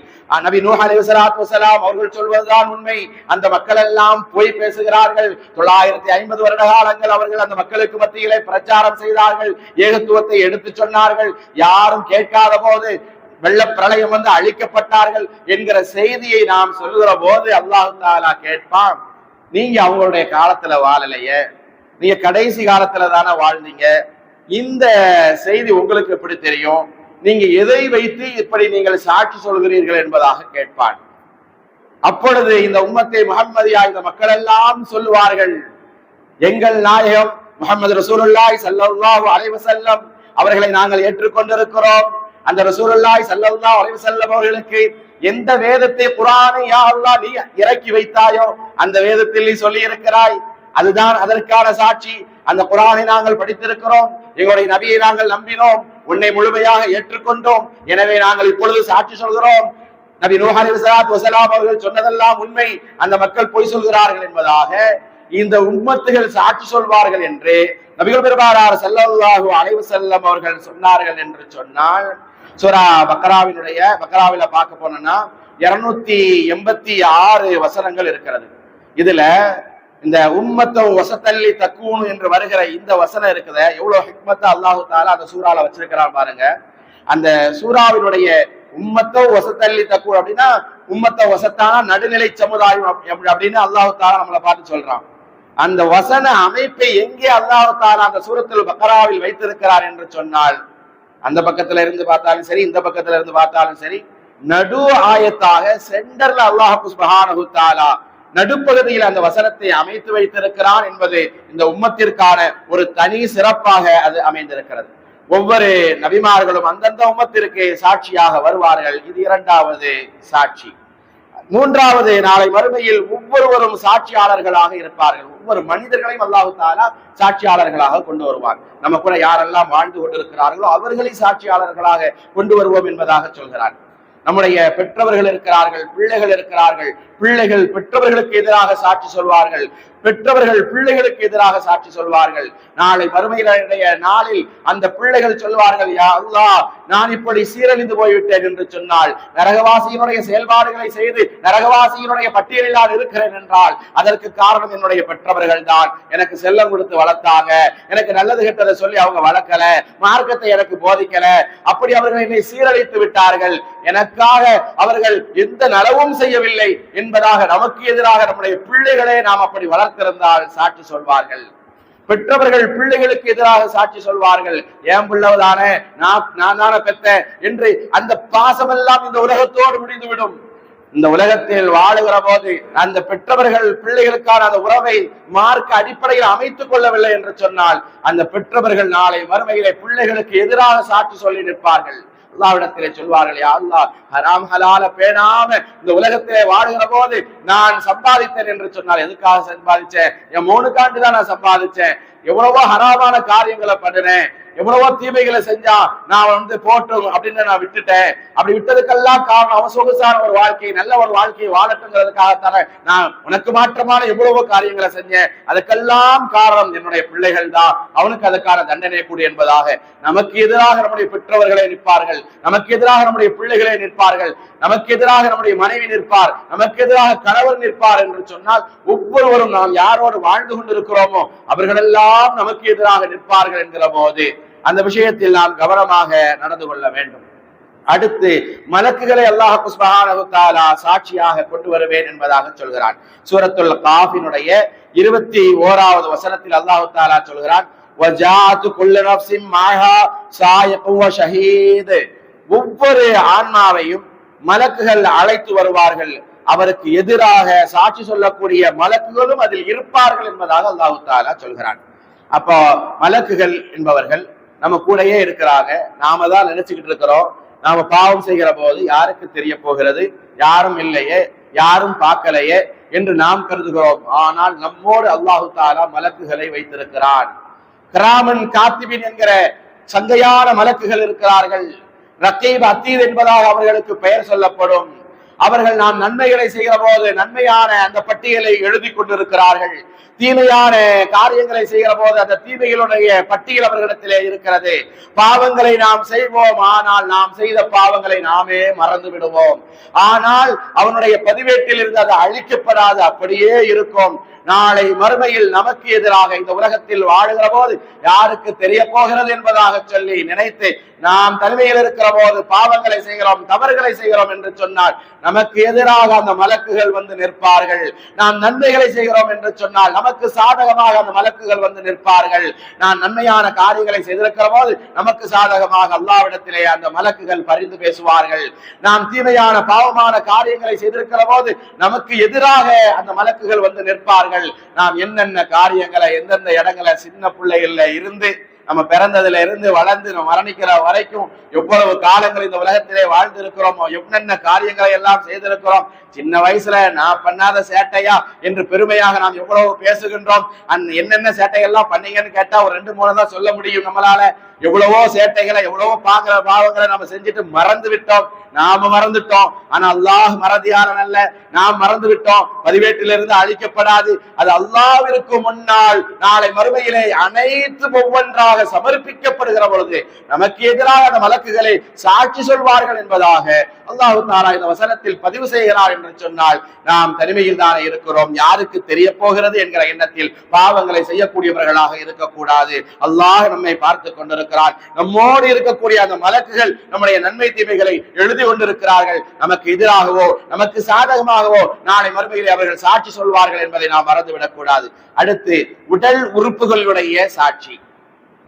நபி நூஹ் அலைஹிஸ்ஸலாத்து வஸலாம் அவர்கள் சொல்வதுதான் உண்மை, அந்த மக்கள் எல்லாம் போய் பேசுகிறார்கள். 950 வருட காலங்கள் அவர்கள் அந்த மக்களுக்கு மத்தியிலே பிரச்சாரம் செய்தார்கள், ஏகத்துவத்தை எடுத்து சொன்னார்கள். யாரும் கேட்காத போது வெள்ள பிரளயம் வந்து அழிக்கப்பட்டார்கள் என்கிற செய்தியை நாம் சொல்லுகிற போது அல்லாஹ் தஆலா கேட்பான், நீங்க அவங்களுடைய காலத்துல வாழலையே, நீங்க கடைசி காலத்துல தானே வாழ்ந்தீங்க, இந்த செய்தி உங்களுக்கு எப்படி தெரியும், நீங்க எதை வைத்து இப்படி நீங்கள் சாட்சி சொல்கிறீர்கள் என்பதாக கேட்பான். அப்பொழுது இந்த உம்மத்தே முஹம்மதியா இந்த மக்கள் எல்லாம் சொல்லுவார்கள், எங்கள் நாயகம் முஹம்மது ரசூலுல்லாஹி ஸல்லல்லாஹு அலைஹி வஸல்லம் அவர்களை நாங்கள் ஏற்றுக்கொண்டிருக்கிறோம். அந்த ரசூலுல்லாஹி ஸல்லல்லாஹு அலைஹி வஸல்லம் அவர்களுக்கு எந்த வேதத்தை குர்ஆனை யா அல்லாஹ் நீ இறக்கி வைத்தாயோ அந்த வேதத்தில் நீ சொல்லி இருக்கிறாய், அதுதான் அதற்கான சாட்சி. அந்த குர்ஆனை நாங்கள் படித்திருக்கிறோம், எங்களுடைய நபியை நாங்கள் நம்பினோம், உன்னை முழுமையாக ஏற்றுக்கொண்டோம், எனவே நாங்கள் இப்பொழுது சாட்சி சொல்கிறோம், நபி நூஹ் அலைஹிஸ்ஸலாத்து வஸலாம் அவர்கள் சொன்னதெல்லாம் உண்மை, அந்த மக்கள் பொய் சொல்கிறார்கள் என்பதாக இந்த உம்மத்துகள் சாட்சி சொல்வார்கள் என்று நபிகள் பெருமானார் ஸல்லல்லாஹு அலைஹி வஸல்லம் அவர்கள் சொன்னார்கள் என்று சொன்னால், சூரா பக்ராவில பார்க்க போனோம்னா 286 வசனங்கள் இருக்கிறது. இதுல இந்த உம்மத்தம் வசத்தல்லி தக்கூனு என்று வருகிற இந்த வசனம் இருக்குது, எவ்வளவு ஹிக்மத்தா அல்லாஹு தஆலா அந்த சூறால வச்சிருக்கிறான் பாருங்க. அந்த சூறாவினுடைய உம்மத்தோ வசத்தல்லி தக்கூன் அப்படின்னா உம்மத்த வசத்தான நடுநிலை சமுதாயம் அப்படின்னு அல்லாஹு தஆலா நம்மளை பார்த்து சொல்றான். அந்த வசன அமைப்பை எங்கே அல்லாஹு தஆலா அந்த சூரத்துல் பக்ராவில் வைத்திருக்கிறார் என்று சொன்னால், அந்த பக்கத்துல இருந்து பார்த்தாலும் சரி, இந்த பக்கத்துல இருந்து பார்த்தாலும் சரி, நடு ஆயத்தாக சென்டர்ல அல்லாஹ் சுப்ஹானஹு தஆலா நடுப்பகுதியில் அந்த வசனத்தை அமைத்து வைத்திருக்கிறான் என்பது இந்த உம்மத்திற்கான ஒரு தனி சிறப்பாக அது அமைந்திருக்கிறது. ஒவ்வொரு நபிமார்களும் அந்தந்த உம்மத்திற்கு சாட்சியாக வருவார்கள். இது இரண்டாவது சாட்சி. மூன்றாவது, நாளை மறுமையில் ஒவ்வொருவரும் சாட்சியாளர்களாக இருப்பார்கள். ஒவ்வொரு மனிதர்களையும் அல்லாஹ் தஆலா சாட்சியாளர்களாக கொண்டு வருவார். நம்ம கூட யாரெல்லாம் வாழ்ந்து கொண்டிருக்கிறார்களோ அவர்களை சாட்சியாளர்களாக கொண்டு வருவோம் என்பதாக சொல்கிறார். நம்முடைய பெற்றவர்கள் இருக்கிறார்கள், பிள்ளைகள் இருக்கிறார்கள், பிள்ளைகள் பெற்றவர்களுக்கு எதிராக சாட்சி சொல்வார்கள், பெற்றவர்கள் பிள்ளைகளுக்கு எதிராக சாட்சி சொல்வார்கள். நாளை மறுமையினுடைய நாளில் அந்த பிள்ளைகள் சொல்வார்கள், யா அல்லாஹ் நான் இப்படி சீரழிந்து போய்விட்டேன் என்று சொன்னால், நரகவாசியினுடைய செயல்பாடுகளை செய்து நரகவாசியினுடைய பட்டியலில் நான் இருக்கிறேன் என்றால் அதற்கு காரணம் என்னுடைய பெற்றவர்கள் தான். எனக்கு செல்லம் கொடுத்து வளர்த்தாங்க, எனக்கு நல்லது கெட்டதை சொல்லி அவங்க வளர்க்கல, மார்க்கத்தை எனக்கு போதிக்கல, அப்படி அவர்கள் என்னை சீரழித்து விட்டார்கள், எனக்காக அவர்கள் எந்த நலவும் செய்யவில்லை என்பதாக நமக்கு எதிராக நம்முடைய பிள்ளைகளே நாம் அப்படி வளர்த்திருந்தால் சாட்சி சொல்வார்கள். பெற்றவர்கள் பிள்ளைகளுக்கு எதிராக சாட்சி சொல்வார்கள், ஏன் பிள்ளைதானே, நான் தானே பெத்த என்று அந்த பாசமெல்லாம் இந்த உலகத்தோடு முடிந்துவிடும். இந்த உலகத்தில் வாழுகிற போது அந்த பெற்றவர்கள் பிள்ளைகளுக்கான அந்த உறவை மார்க்க அடிப்படையில் அமைத்துக் கொள்ளவில்லை என்று சொன்னால், அந்த பெற்றவர்கள் நாளை மறுமையிலே பிள்ளைகளுக்கு எதிராக சாட்சி சொல்லி நிற்பார்கள். அல்லாஹ்விடத்திலே சொல்வார்கள், யா அல்லாஹ் ஹராம் ஹலால பேணாம இந்த உலகத்திலே வாழுகிற போது நான் சம்பாதித்தேன் என்று சொன்னால், எதுக்காக சம்பாதிச்சேன், என் 3 ஆண்டு தான் நான் சம்பாதிச்சேன், எவ்வளவோ ஹராமான காரியங்களை பண்ணினேன், எவ்வளவோ தீமைகளை செஞ்சா நான் போட்டும் அப்படின்னு நான் விட்டுட்டேன். அப்படி விட்டதுக்கெல்லாம் காரணம் அவன் சொகுசான ஒரு வாழ்க்கை, நல்ல ஒரு வாழ்க்கையை வாழட்டுங்கிறதுக்காகத்தானே நான் உனக்கு மாற்றமான எவ்வளவோ காரியங்களை செஞ்சேன், அதுக்கெல்லாம் காரணம் என்னுடைய பிள்ளைகள் தான், அவனுக்கு அதுக்கான தண்டனை கூடி என்பதாக நமக்கு எதிராக நம்முடைய பெற்றவர்களை நிற்பார்கள், நமக்கு எதிராக நம்முடைய பிள்ளைகளை நிற்பார்கள், நமக்கு எதிராக நம்முடைய மனைவி நிற்பார், நமக்கு எதிராக கணவர் நிற்பார் என்று சொன்னால், ஒவ்வொருவரும் நாம் யாரோடு வாழ்ந்து கொண்டிருக்கிறோமோ அவர்களெல்லாம் நமக்கு எதிராக நிற்பார்கள் என்கிற போது அந்த விஷயத்தில் நாம் கவனமாக நடந்து கொள்ள வேண்டும். அடுத்து மலக்குகளை அல்லாஹ் சுப்ஹானஹு தஆலா சாட்சியாக கொண்டு வருவேன் என்பதாக சொல்கிறான். சூரத்துல் காஃபினுடைய 21வது வசனத்தில் அல்லாஹ் தஆலா சொல்கிறான், வஜாஅத்து குல்லு நஃப்ஸின் மாஹா ஸாயிகு வ ஷஹீத். ஒவ்வொரு ஆன்மாவையும் மலக்குகள் அழைத்து வருவார்கள், அவருக்கு எதிராக சாட்சி சொல்லக்கூடிய மலக்குகளும் அதில் இருப்பார்கள் என்பதாக அல்லாஹ் தஆலா சொல்கிறான். அப்போ மலக்குகள் என்பவர்கள் நம்ம கூடயே இருக்கிறாங்க, நாம தான் நினைச்சுக்கிட்டு இருக்கிறோம், நாம பாவம் செய்கிற போது யாருக்கு தெரிய போகிறது, யாரும் இல்லையே, யாரும் பார்க்கலையே என்று நாம் கருதுகிறோம். ஆனால் நம்மோடு அல்லாஹு தஆலா மலக்குகளை வைத்திருக்கிறான். கிராமன் காத்திபின் என்கிற சங்கையான மலக்குகள் இருக்கிறார்கள். ரகீப் அத்தீத் என்பதாக அவர்களுக்கு பெயர் சொல்லப்படும். அவர்கள் நாம் நன்மைகளை செய்கிற போது நன்மையான அந்த பட்டியலை எழுதி கொண்டிருக்கிறார்கள். தீமையான காரியங்களை செய்கிற போது அந்த தீமைகளுடைய பட்டியல் அவர்களிடத்திலே இருக்கிறது. பாவங்களை நாம் செய்வோம், ஆனால் நாம் செய்த பாவங்களை நாமே மறந்து விடுவோம். ஆனால் அவனுடைய பதிவேட்டில் இருந்து அது அழிக்கப்படாது, அப்படியே இருக்கும். நாளை மறுமையில் நமக்கு எதிராக இந்த உலகத்தில் வாழுகிற போது யாருக்கு தெரிய போகிறது என்பதாக சொல்லி நினைத்து நாம் தனிமையில் இருக்கிற போது பாவங்களை செய்கிறோம், தவறுகளை செய்கிறோம் என்று சொன்னால் நமக்கு எதிராக அந்த மலக்குகள் வந்து நிற்பார்கள். நாம் நன்மைகளை செய்கிறோம் என்று சொன்னால் நமக்கு சாதகமாக அந்த மலக்குகள் வந்து நிற்பார்கள். நாம் நன்மையான காரியங்களை செய்திருக்கிற போது நமக்கு சாதகமாக அல்லாஹ்விடத்திலே அந்த மலக்குகள் பரிந்து பேசுவார்கள். நாம் தீமையான பாவமான காரியங்களை செய்திருக்கிற போது நமக்கு எதிராக அந்த மலக்குகள் வந்து நிற்பார்கள். நாம் என்னென்ன காரியங்களை எந்தெந்த இடங்களை சின்ன பிள்ளைகள்ல இருந்து நம்ம பிறந்ததுல இருந்து வளர்ந்து நம்ம மரணிக்கிற வரைக்கும் எவ்வளவு காலங்கள் இந்த உலகத்திலே வாழ்ந்து இருக்கிறோமோ, என்னென்ன காரியங்களை எல்லாம் செய்திருக்கிறோம். சின்ன வயசுல நான் பண்ணாத சேட்டையா என்று பெருமையாக நாம் எவ்வளவு பேசுகின்றோம். என்னென்ன சேட்டைகள்லாம் பண்ணீங்கன்னு கேட்டா ஒரு 2-3 தான் சொல்ல முடியும் நம்மளால. எவ்வளவோ சேட்டைகளை எவ்வளவோ பாவங்களை நம்ம செஞ்சுட்டு மறந்து விட்டோம். நாம மறந்துட்டோம், ஆனா அல்லாஹ் மறதியாளன் அல்ல. நாம் மறந்து விட்டோம். பதிவேட்டிலிருந்து அழிக்கப்படாது. அது அல்லாஹ்விற்கு முன்னால் நாளை மறுமையிலே அனைத்து ஒவ்வொன்றாக சமர்ப்பிக்கப்படுகிற பொழுது நமக்கு எதிராக அந்த மலக்குகளை சாட்சி சொல்வார்கள் என்பதாக அல்லாஹ் தஆலா இந்த வசனத்தில் பதிவு செய்கிறார் என்று சொன்னால் நாம் தனிமையில் தானே இருக்கிறோம். யாருக்கு தெரிய போகிறது என்கிற எண்ணத்தில் பாவங்களை செய்யக்கூடியவர்களாக இருக்கக்கூடாது. அல்லாஹ் நம்மை பார்த்து கொண்டிருக்கிறார். நம்மோடு இருக்கக்கூடிய அந்த மலக்குகள் நம்முடைய நன்மை தீமைகளை எழுதி கொண்டிருக்கிறார்கள். நமக்கு எதிராகவோ நமக்கு சாதகமாகவோ நாளை மறுமையிலே அவர்கள் சாட்சி சொல்வார்கள் என்பதை நாம் மறந்துவிடக் கூடாது. அடுத்து உடல் உறுப்புகளுடைய சாட்சி.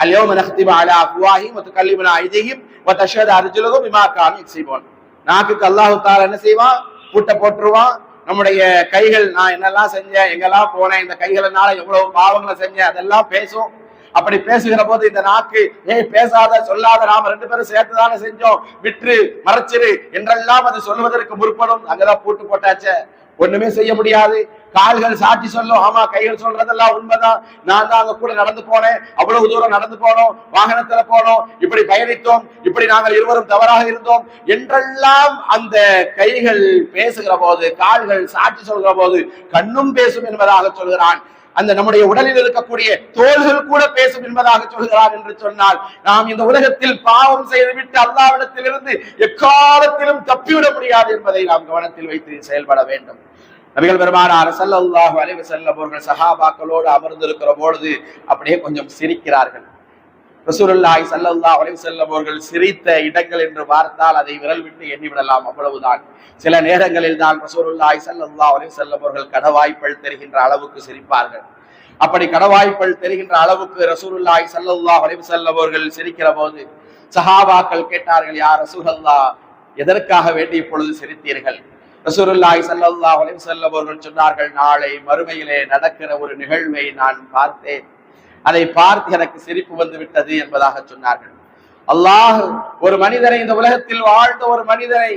اليوم نختم على افواههم وتكلمنا ايديهم وتشهد ارجلهم بما كانوا يكسبون. நாக்குக்கு அல்லாஹ் தஆலா என்ன செய்வான்? பூட்டை போட்டுருவான். நம்முடைய கைகள் நான் என்னெல்லாம் செஞ்சேன், எங்கெல்லாம் போனேன், இந்த கைகளால எவ்வளவு பாவங்களை செஞ்சேன் அதெல்லாம் பேசும். அப்படி பேசுகிற போது இந்த நாக்கு பேசாத சொல்லாத நாம 2 பேரும் சேர்த்துதானே செஞ்சோம், விற்று மறைச்சிரு என்றெல்லாம் அது சொல்வதற்கு முற்படும். அங்கதான் பூட்டு போட்டாச்சே, ஒண்ணுமே செய்ய முடியாது. கால்கள் சாட்சி சொல்லும், ஆமா கைகள் சொல்றதெல்லாம் உண்மைதான், நான் தான் அங்க கூட நடந்து போனேன், அவ்வளவு தூரம் நடந்து போனோம், வாகனத்துல போனோம், இப்படி பயணித்தோம், இப்படி நாங்கள் இருவரும் தவறாக இருந்தோம் என்றெல்லாம் அந்த கைகள் பேசுகிற போது, கால்கள் சாட்சி சொல்கிற போது கண்ணும் பேசும் என்பதாக சொல்கிறான். அந்த நம்முடைய உடலில் இருக்கக்கூடிய தோள்கள் கூட பேசும் என்பதாக சொல்கிறார் என்று சொன்னால் நாம் இந்த உலகத்தில் பாவம் செய்துவிட்டு அல்லாஹ்விடத்தில் இருந்து எக்காலத்திலும் தப்பிவிட முடியாது என்பதை நாம் கவனத்தில் வைத்து செயல்பட வேண்டும். நபிகள் பெருமானார் ஸல்லல்லாஹு அலைஹி வஸல்லம் அவர்கள் சஹாபாக்களோடு அமர்ந்திருக்கிற பொழுது அப்படியே கொஞ்சம் சிரிக்கிறார்கள். ரசூலுல்லாஹி ஸல்லல்லாஹு அலைஹி வஸல்லம் அவர்கள் சிரித்த இடங்கள் என்று பார்த்தால் அதை விரல் விட்டு எண்ணிவிடலாம், அவ்வளவுதான். சில நேரங்களில் தான் ரசூலுல்லாஹி ஸல்லல்லாஹு அலைஹி வஸல்லம் அவர்கள் கடவாய்ப்பல் தெரிகின்ற அளவுக்கு சிரிப்பார்கள். அப்படி கடவாய்ப்பல் தெரிகின்ற அளவுக்கு ரசூலுல்லாஹி ஸல்லல்லாஹு அலைஹி வஸல்லம் அவர்கள் சிரிக்கிற போது சஹாபாக்கள் கேட்டார்கள், யா ரசூலல்லாஹ், எதற்காக வேண்டி இப்பொழுது சிரித்தீர்கள்? ரசூலுல்லாஹி ஸல்லல்லாஹு அலைஹி வஸல்லம் அவர்கள் சொன்னார்கள், நாளை மறுமையிலே நடக்கிற ஒரு நிகழ்வை நான் பார்த்தேன், அதை பார்த்து எனக்கு சிரிப்பு வந்து விட்டது என்பதாக சொன்னார்கள். அல்லாஹ் ஒரு மனிதனை, இந்த உலகத்தில் வாழ்ந்த ஒரு மனிதனை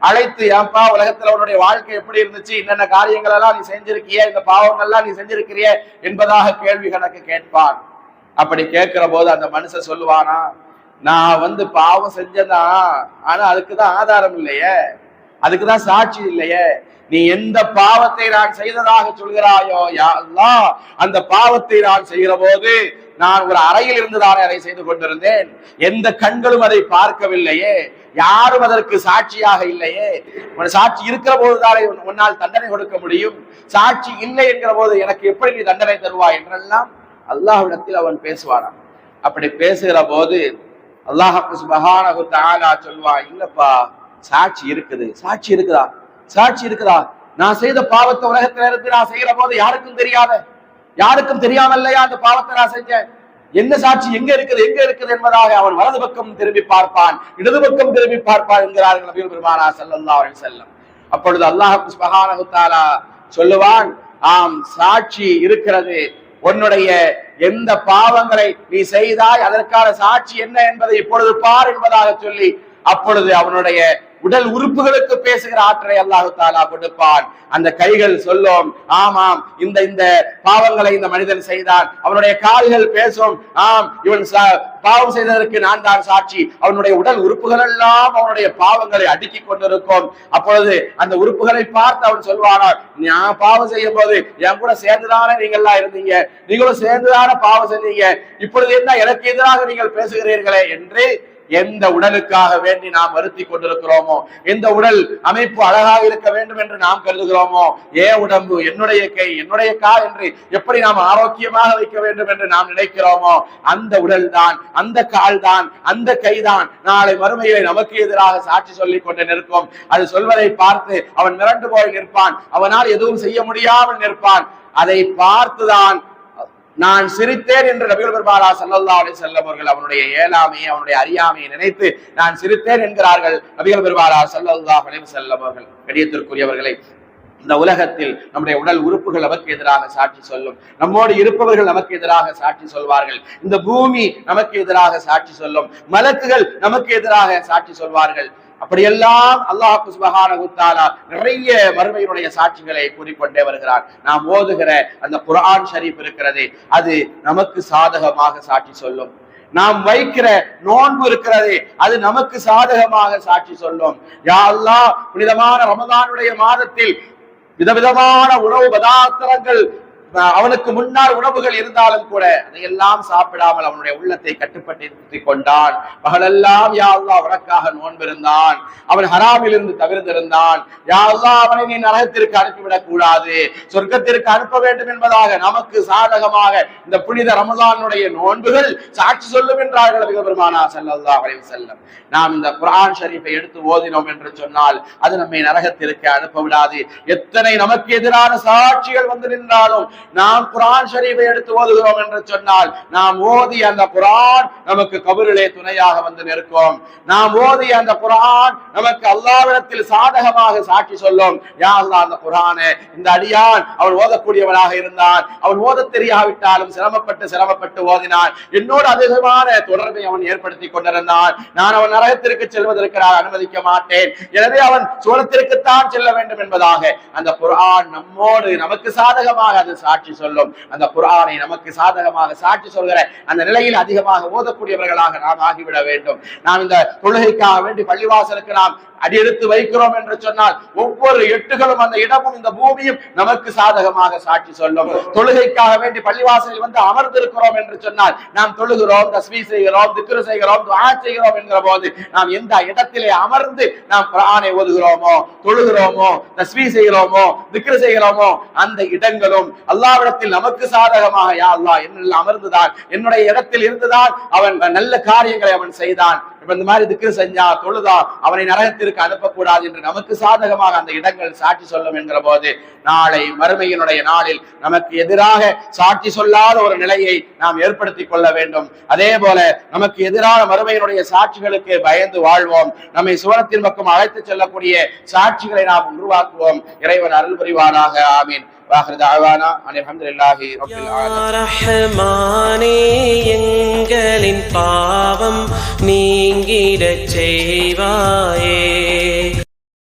அழைத்து, ஏன்பா உலகத்துல உன்னுடைய வாழ்க்கை எப்படி இருந்துச்சு, என்னென்ன காரியங்கள் எல்லாம் நீ செஞ்சிருக்கிய, இந்த பாவங்கள்லாம் நீ செஞ்சிருக்கிறிய என்பதாக கேள்வி கணக்கு கேட்பான். அப்படி கேட்கிற போது அந்த மனுஷன் சொல்லுவானா, நான் பாவம் செஞ்சதான், ஆனா அதுக்குதான் ஆதாரம் இல்லையே, அதுக்குதான் சாட்சி இல்லையே. நீ எந்த பாவத்தை நான் செய்ததாக சொல்கிறாயோ யா அல்லாஹ், அந்த பாவத்தை நான் செய்கிற போது நான் ஒரு அறையில் இருந்துதானே அதை செய்து கொண்டிருந்தேன், எந்த கண்களும் அதை பார்க்கவில்லையே, யாரும் அதற்கு சாட்சியாக இல்லையே. சாட்சி இருக்கிற போதுதானே உன்னால் தண்டனை கொடுக்க முடியும், சாட்சி இல்லை என்கிற போது எனக்கு எப்படி நீ தண்டனை தருவாய் என்றெல்லாம் அல்லாஹ்விடத்தில் அவன் பேசுவானாம். அப்படி பேசுகிற போது அல்லாஹ் சுப்ஹானஹு வ தஆலா சொல்வான், இல்லப்பா சாட்சி இருக்குது. சாட்சி இருக்குதா? சாட்சி இருக்குதா? நான் செய்த பாவத்தை உலகத்தில இருந்து நான் செய்கிற போது யாருக்கும் தெரியாம இல்லையா அந்த பாவத்தை நான் செஞ்சேன், என்ன சாட்சி எங்க இருக்குது என்பதாக அவன் வலது பக்கம் திரும்பி பார்ப்பான், இடது பக்கம் திரும்பி பார்ப்பான் என்கிறார்கள் நபிகள் பெருமானார் ஸல்லல்லாஹு அலைஹி வஸல்லம். அப்பொழுது அல்லாஹ் சுப்ஹானஹு வ தஆலா சொல்லுவான், ஆம் சாட்சி இருக்கிறது, உன்னுடைய எந்த பாவங்களை நீ செய்தாய் அதற்கான சாட்சி என்ன என்பதை இப்பொழுது பார் என்பதாக சொல்லி அப்பொழுது அவனுடைய உடல் உறுப்புகளுக்கு பேசுகிற ஆற்றலை அல்லாஹு தாலா கொடுப்பான். அந்த கைகள் சொல்லும், ஆமாம் இந்த இந்த பாவங்களை இந்த மனிதன் செய்தான். அவனுடைய கால்கள் பேசும், ஆம் இவன் பாவம் செய்ததற்கு நான் தான் சாட்சி. அவனுடைய உடல் உறுப்புகள் எல்லாம் அவனுடைய பாவங்களை அடுக்கி கொண்டிருக்கும். அப்பொழுது அந்த உறுப்புகளை பார்த்து அவன் சொல்வானா, நான் பாவம் செய்யும் போது என் கூட சேர்ந்துதானே நீங்க எல்லாம் இருந்தீங்க, நீங்களும் சேர்ந்துதானே பாவம் செஞ்சீங்க, இப்பொழுது என்ன எனக்கு எதிராக நீங்கள் பேசுகிறீர்களே என்று எந்த உடலுக்காக வேண்டி நாம் வருத்தி கொண்டிருக்கிறோமோ, எந்த உடல் அமைப்பு அழகாக இருக்க வேண்டும் என்று நாம் கருதுகிறோமோ, ஏன் உடம்பு என்னுடைய கை என்னுடைய கால் என்று எப்படி நாம் ஆரோக்கியமாக வைக்க வேண்டும் என்று நாம் நினைக்கிறோமோ, அந்த உடல் தான், அந்த கால் தான், அந்த கைதான் நாளை மறுமையிலே நமக்கு எதிராக சாட்சி சொல்லிக் கொண்டு நிற்கும். அது சொல்வதை பார்த்து அவன் மிரண்டு போய் நிற்பான், அவனால் எதுவும் செய்ய முடியாமல் நிற்பான். அதை பார்த்துதான் நான் சிரித்தேன் என்று நபிகள் பெருமானார் ஸல்லல்லாஹு அலைஹி வஸல்லம் அவர்கள் அவனுடைய இயலாமையை அவனுடைய அறியாமையை நினைத்து நான் சிரித்தேன் என்கிறார்கள் நபிகள் பெருமானார் ஸல்லல்லாஹு அலைஹி வஸல்லம் அவர்கள். கண்ணியத்திற்குரியவர்களை, இந்த உலகத்தில் நம்முடைய உடல் உறுப்புகள் நமக்கு எதிராக சாட்சி சொல்லும், நம்மோடு இருப்பவர்கள் நமக்கு எதிராக சாட்சி சொல்வார்கள், இந்த பூமி நமக்கு எதிராக சாட்சி சொல்லும், மலக்குகள் நமக்கு எதிராக சாட்சி சொல்வார்கள். அப்படியெல்லாம் அல்லாஹ் சுப்ஹானஹு வ தஆலா நிறைய மறுமையினுடைய சாட்சிகளை கூறிக்கொண்டே வருகிறார். நாம் ஓதுகிற அந்த குர்ஆன் ஷரீஃப் இருக்கிறது, அது நமக்கு சாதகமாக சாட்சி சொல்லும். நாம் வைக்கிற நோன்பு இருக்கிறது, அது நமக்கு சாதகமாக சாட்சி சொல்லும். யா அல்லாஹ், புனிதமான ரமதானுடைய மாதத்தில் விதவிதமான உணவு பதார்த்தங்கள் அவனுக்கு முன்னால் உணவுகள் இருந்தாலும் கூட அதையெல்லாம் சாப்பிடாமல் அவனுடைய உள்ளத்தை கட்டுப்படுத்திக் கொண்டான். பகலெல்லாம் யா அல்லாஹ் உனக்காக நோன்பு இருந்தான், அவன் ஹராமில் இருந்து தவிர்த்திருந்தான். யா அல்லாஹ், அவனை நீ நரகத்திற்கு அனுப்பிவிடக் கூடாது, சொர்க்கத்திற்கு அனுப்ப வேண்டும் என்பதாக நமக்கு சாதகமாக இந்த புனித ரமலானுடைய நோன்புகள் சாட்சி சொல்லும் என்றார்கள் நபிகள் பெருமானார் ஸல்லல்லாஹு அலைஹி வஸல்லம். நாம் இந்த குர்ஆன் ஷரீஃபை எடுத்து ஓதினோம் என்று சொன்னால் அது நம்மை நரகத்திற்கு அனுப்ப விடாது. எத்தனை நமக்கு எதிரான சாட்சிகள் வந்து நின்றாலும் நாம் குர்ஆன் ஷரீஃபை எடுத்து ஓதுகிறோம் என்று சொன்னால் நாம் ஓதிய அந்த குர்ஆன் நமக்கு கபரிலே துணையாக வந்து நிற்கும். நாம் ஓதிய அந்த குர்ஆன் நமக்கு அல்லாஹ்விடத்தில் சாதகமாக சாட்சி சொல்லும். யா அல்லாஹ், அந்த குர்ஆனை இந்த அடியான் அவன் ஓதக்கூடியவனாக இருந்தான், அவன் ஓத தெரியாவிட்டாலும் சிரமப்பட்டு ஓதினான், என்னோடு அதிகமான தொடர்பை அவன் ஏற்படுத்தி கொண்டிருந்தான், நான் அவன் நரகத்திற்கு செல்வதற்கு நான் அனுமதிக்க மாட்டேன், எனவே அவன் சோழத்திற்குத்தான் செல்ல வேண்டும் என்பதாக அந்த குர்ஆன் நம்மோடு நமக்கு சாதகமாக அது சாட்சி சொல்லும். அந்த குர்ஆனை நமக்கு சாதகமாக சாட்சி சொல்கிற அந்த நிலையில் அதிகமாக ஓதக்கூடியவர்களாக நாம் ஆகிவிட வேண்டும். நாம் இந்த தொழுகைக்காக வேண்டி பள்ளிவாசலுக்கு நாம் அடியெடுத்து வைக்கிறோம் என்று சொன்னால் ஒவ்வொரு எட்டுகளும் அந்த இடமும் இந்த பூமியும் நமக்கு சாதகமாக சாட்சி சொல்லும். தொழுகைக்காக வேண்டி பள்ளிவாசலில் வந்து அமர்ந்திருக்கிறோம் என்று சொன்னால் நாம் தொழுகிறோம், தஸ்பீஹ் செய்கிறோம், திக்ர் செய்கிறோம், துஆ செய்கிறோம் என்கிற போது நாம் எந்த இடத்திலே அமர்ந்து நாம் குர்ஆனை ஓதுகிறோமோ, தொழுகிறோமோ, தஸ்பீஹ் செய்கிறோமோ, திக்ர் செய்கிறோமோ அந்த இடங்களும் அல்லாஹ்விடத்தில் நமக்கு சாதகமாக யா அல்லாஹ் என்னில் அமர்ந்துதான், என்னுடைய இடத்தில் இருந்துதான் அவன் நல்ல காரியங்களை அவன் செய்தான், இந்த மாதிரி திக்ர் செஞ்சா தொழுதா அவனை நரகத்திற்கு அனுப்பக்கூடாது என்று நமக்கு சாதகமாக அந்த இடங்கள் சாட்சி சொல்லும் என்கிற போது நாளை மறுமையினுடைய நாளில் நமக்கு எதிராக சாட்சி சொல்லாத ஒரு நிலையை நாம் ஏற்படுத்திக் கொள்ள வேண்டும். அதே போல நமக்கு எதிரான மறுமையினுடைய சாட்சிகளுக்கு பயந்து வாழ்வோம். நம்மை சுவனத்தின் பக்கம் அழைத்து செல்லக்கூடிய சாட்சிகளை நாம் உருவாக்குவோம். இறைவன் அருள் புரிவானாக. ஆமீன். எங்களின் பாவம் நீங்கிடச் செய்வாயே.